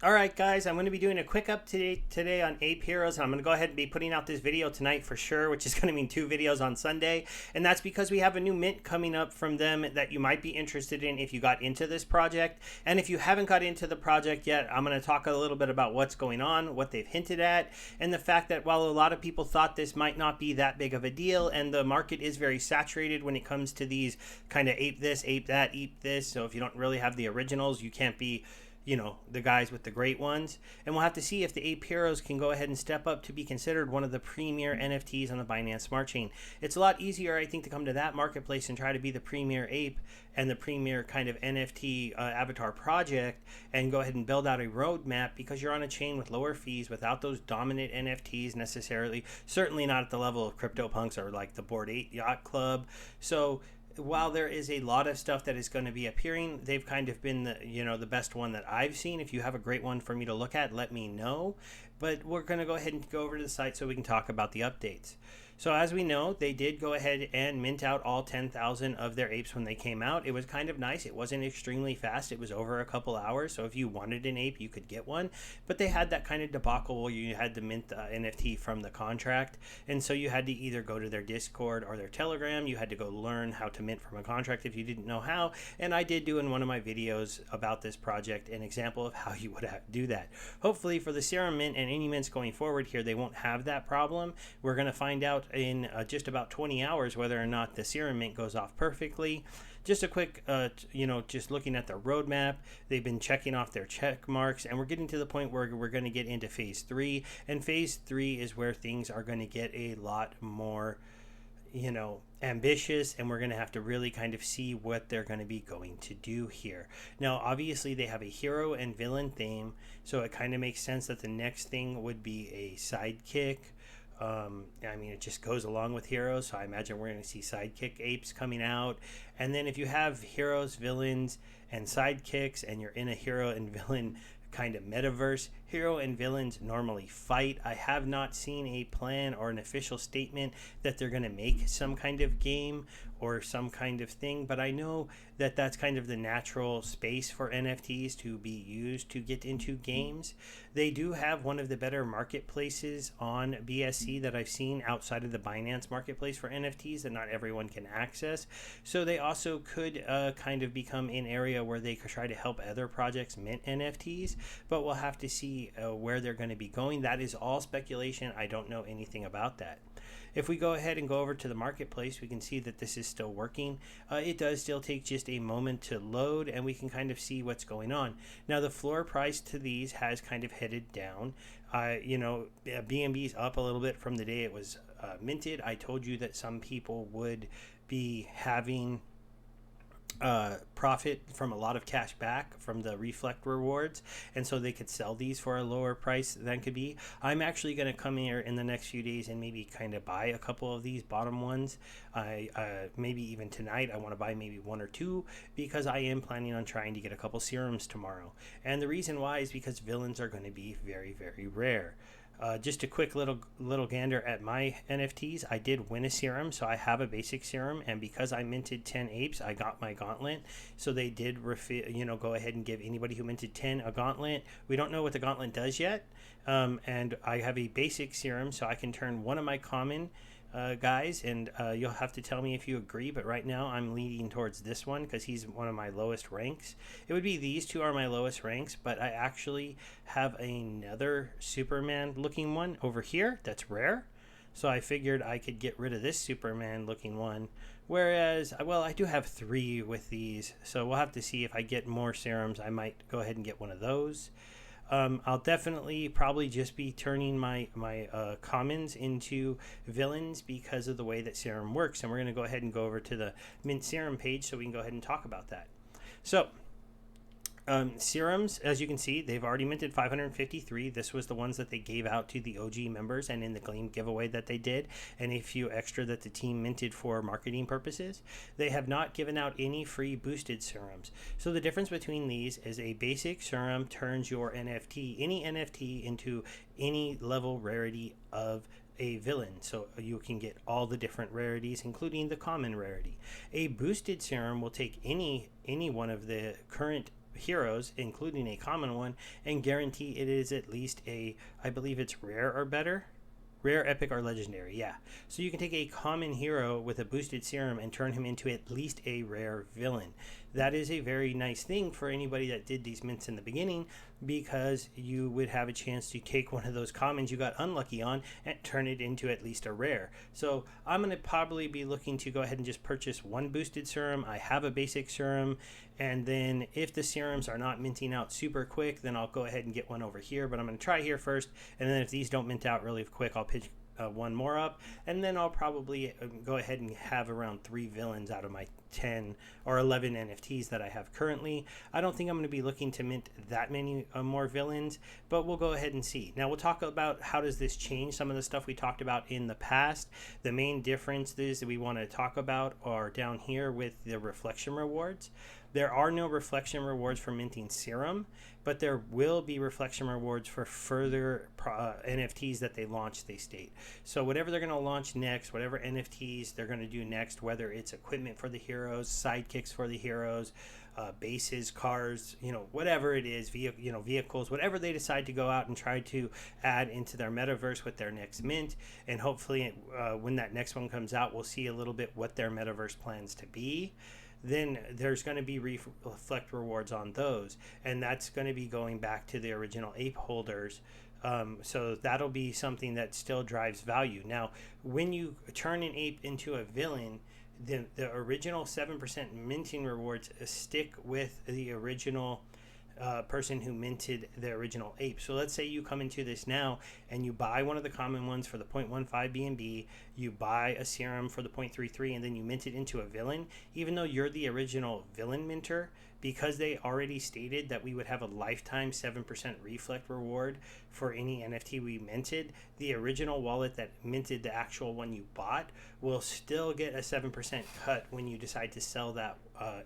Alright guys, I'm going to be doing a quick update today on APE Heroes, and I'm going to go ahead and be putting out this video tonight for sure, which is going to mean 2 videos on Sunday, and that's because we have a new mint coming up from them that you might be interested in if you got into this project. And if you haven't got into the project yet, I'm going to talk a little bit about what's going on, what they've hinted at, and the fact that while a lot of people thought this might not be that big of a deal, and the market is very saturated when it comes to these kind of ape this, ape that, ape this, so if you don't really have the originals, you can't be the guys with the great ones. And we'll have to see if the APE Heroes can go ahead and step up to be considered one of the premier NFTs on the Binance Smart Chain. It's a lot easier, I think, to come to that marketplace and try to be the premier ape and the premier kind of NFT avatar project and go ahead and build out a roadmap, because you're on a chain with lower fees without those dominant NFTs necessarily, certainly not at the level of CryptoPunks or like the Bored Ape Yacht Club. So while there is a lot of stuff that is going to be appearing, they've kind of been the best one that I've seen. If you have a great one for me to look at, let me know. But we're going to go ahead and go over to the site so we can talk about the updates. So as we know, they did go ahead and mint out all 10,000 of their apes when they came out. It was kind of nice. It wasn't extremely fast. It was over a couple hours. So if you wanted an ape, you could get one. But they had that kind of debacle where you had to mint the NFT from the contract. And so you had to either go to their Discord or their Telegram. You had to go learn how to mint from a contract if you didn't know how. And I did do in one of my videos about this project an example of how you would do that. Hopefully for the Serum mint and any mints going forward here, they won't have that problem. We're going to find out in just about 20 hours whether or not the Serum mint goes off perfectly. Just a quick, just looking at the roadmap, they've been checking off their check marks, and we're getting to the point where we're going to get into phase 3, and phase 3 is where things are going to get a lot more ambitious, and we're going to have to really kind of see what they're going to be going to do here. Now, obviously, they have a hero and villain theme, so it kind of makes sense that the next thing would be a sidekick. It just goes along with heroes, so I imagine we're going to see sidekick apes coming out. And then if you have heroes, villains, and sidekicks, and you're in a hero and villain kind of metaverse, hero and villains normally fight. I have not seen a plan or an official statement that they're going to make some kind of game or some kind of thing, but I know that that's kind of the natural space for NFTs to be used to get into games. They do have one of the better marketplaces on BSC that I've seen outside of the Binance marketplace for NFTs that not everyone can access. So they also could kind of become an area where they could try to help other projects mint NFTs, but we'll have to see where they're going to be going. That is all speculation. I don't know anything about that. If we go ahead and go over to the marketplace, we can see that this is still working. It does still take just a moment to load, and we can kind of see what's going on. Now, the floor price to these has kind of headed down. BNB's up a little bit from the day it was minted. I told you that some people would be having profit from a lot of cash back from the reflect rewards, and so they could sell these for a lower price than could be. I'm actually going to come here in the next few days and maybe kind of buy a couple of these bottom ones. Maybe even tonight I want to buy maybe 1 or 2, because I am planning on trying to get a couple serums tomorrow. And the reason why is because villains are going to be very, very rare. Just a quick little gander at my NFTs. I did win a serum, so I have a basic serum, and because I minted 10 apes, I got my gauntlet. So they did go ahead and give anybody who minted 10 a gauntlet. We don't know what the gauntlet does yet, and I have a basic serum, so I can turn one of my common guys, and you'll have to tell me if you agree, but right now I'm leaning towards this one because he's one of my lowest ranks. It would be these two are my lowest ranks, but I actually have another Superman looking one over here that's rare, so I figured I could get rid of this Superman looking one. Whereas, well, I do have 3 with these, so we'll have to see if I get more serums. I might go ahead and get one of those. I'll definitely probably just be turning my commons into villains because of the way that Serum works. And we're going to go ahead and go over to the Mint Serum page so we can go ahead and talk about that. So serums, as you can see, they've already minted 553. This was the ones that they gave out to the OG members and in the Gleam giveaway that they did, and a few extra that the team minted for marketing purposes. They have not given out any free boosted serums. So the difference between these is a basic serum turns your any NFT into any level rarity of a villain, so you can get all the different rarities, including the common rarity. A boosted serum will take any one of the current heroes, including a common one, and guarantee it is at least a, I believe it's rare or better. Rare, epic, or legendary, yeah. So you can take a common hero with a boosted serum and turn him into at least a rare villain. That is a very nice thing for anybody that did these mints in the beginning, because you would have a chance to take one of those commons you got unlucky on and turn it into at least a rare. So I'm going to probably be looking to go ahead and just purchase one boosted serum. I have a basic serum, and then if the serums are not minting out super quick, then I'll go ahead and get one over here. But I'm going to try here first, and then if these don't mint out really quick, I'll pitch one more up, and then I'll probably go ahead and have around 3 villains out of my 10 or 11 NFTs that I have currently. I don't think I'm going to be looking to mint that many more villains, but we'll go ahead and see. Now we'll talk about how does this change some of the stuff we talked about in the past. The main differences that we want to talk about are down here with the reflection rewards. There are no reflection rewards for minting Serum, but there will be reflection rewards for further NFTs that they launch, they state. So whatever they're going to launch next, whatever NFTs they're going to do next, whether it's equipment for the heroes, sidekicks for the heroes, bases, cars, whatever it is, vehicles, whatever they decide to go out and try to add into their metaverse with their next mint. And hopefully when that next one comes out, we'll see a little bit what their metaverse plans to be. Then there's going to be reflect rewards on those, and that's going to be going back to the original APE holders. So that'll be something that still drives value. Now, when you turn an APE into a villain, the original 7% minting rewards stick with the original person who minted the original ape. So let's say you come into this now and you buy one of the common ones for the 0.15 BNB, you buy a serum for the 0.33, and then you mint it into a villain. Even though you're the original villain minter, because they already stated that we would have a lifetime 7% reflect reward for any NFT we minted, the original wallet that minted the actual one you bought will still get a 7% cut when you decide to sell that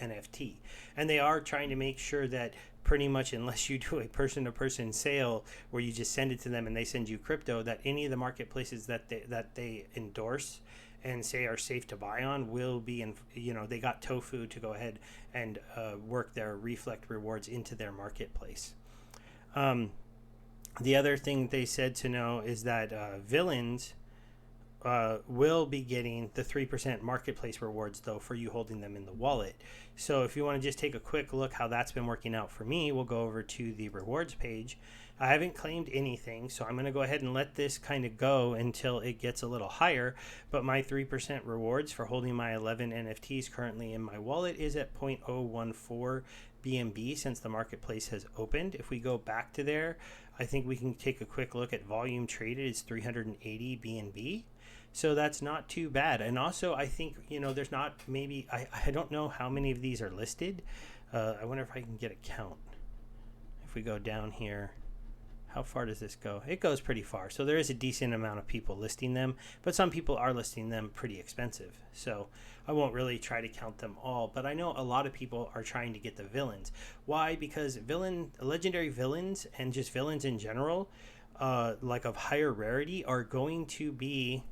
NFT. And they are trying to make sure that pretty much, unless you do a person-to-person sale where you just send it to them and they send you crypto, that any of the marketplaces that they endorse and say are safe to buy on will be in, they got tofu to go ahead and work their reflect rewards into their marketplace. The other thing they said to know is that villains will be getting the 3% marketplace rewards, though, for you holding them in the wallet. So if you want to just take a quick look how that's been working out for me, we'll go over to the rewards page. I haven't claimed anything, so I'm going to go ahead and let this kind of go until it gets a little higher. But my 3% rewards for holding my 11 NFTs currently in my wallet is at 0.014 BNB since the marketplace has opened. If we go back to there, I think we can take a quick look at volume traded. It's 380 BNB. So that's not too bad. And also, I think, there's not maybe, I don't know how many of these are listed. I wonder if I can get a count. If we go down here, how far does this go? It goes pretty far. So there is a decent amount of people listing them, but some people are listing them pretty expensive. So I won't really try to count them all, but I know a lot of people are trying to get the villains. Why? Because legendary villains and just villains in general, like of higher rarity, are going to be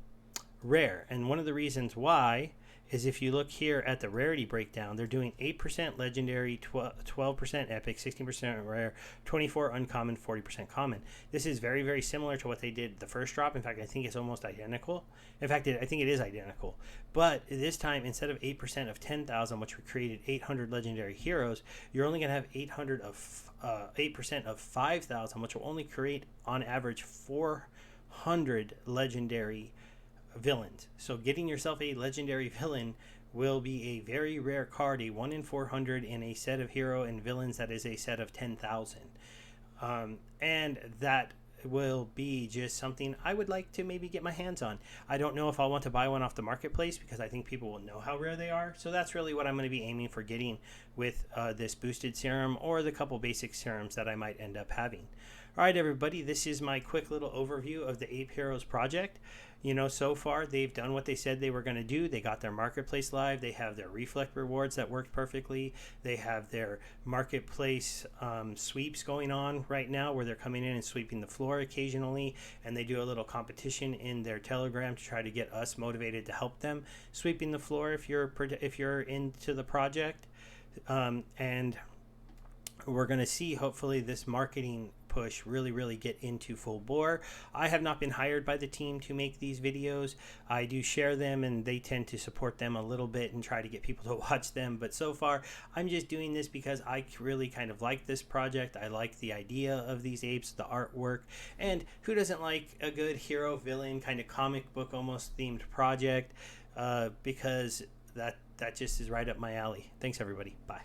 rare. And one of the reasons why is if you look here at the rarity breakdown, they're doing 8% legendary, 12% epic, 16% rare, 24 uncommon, 40% common. This is very, very similar to what they did the first drop. In fact, I think it's almost identical. In fact, I think it is identical. But this time, instead of 8% of 10,000, which created 800 legendary heroes, you're only going to have 8% of 5,000, which will only create on average 400 legendary villains. So getting yourself a legendary villain will be a very rare card, a 1 in 400 in a set of hero and villains that is a set of 10,000. And that will be just something I would like to maybe get my hands on. I don't know if I'll want to buy one off the marketplace because I think people will know how rare they are. So that's really what I'm going to be aiming for getting with this boosted serum or the couple basic serums that I might end up having. All right, everybody, this is my quick little overview of the Ape Heroes project. So far they've done what they said they were going to do. They got their marketplace live. They have their reflect rewards that worked perfectly. They have their marketplace sweeps going on right now where they're coming in and sweeping the floor occasionally. And they do a little competition in their Telegram to try to get us motivated to help them sweeping the floor if you're into the project. And we're going to see hopefully this marketing push really get into full bore. I have not been hired by the team to make these videos. I do share them and they tend to support them a little bit and try to get people to watch them, but so far I'm just doing this because I really kind of like this project. I like the idea of these apes, the artwork, and who doesn't like a good hero villain kind of comic book almost themed project, because that just is right up my alley. Thanks everybody. Bye.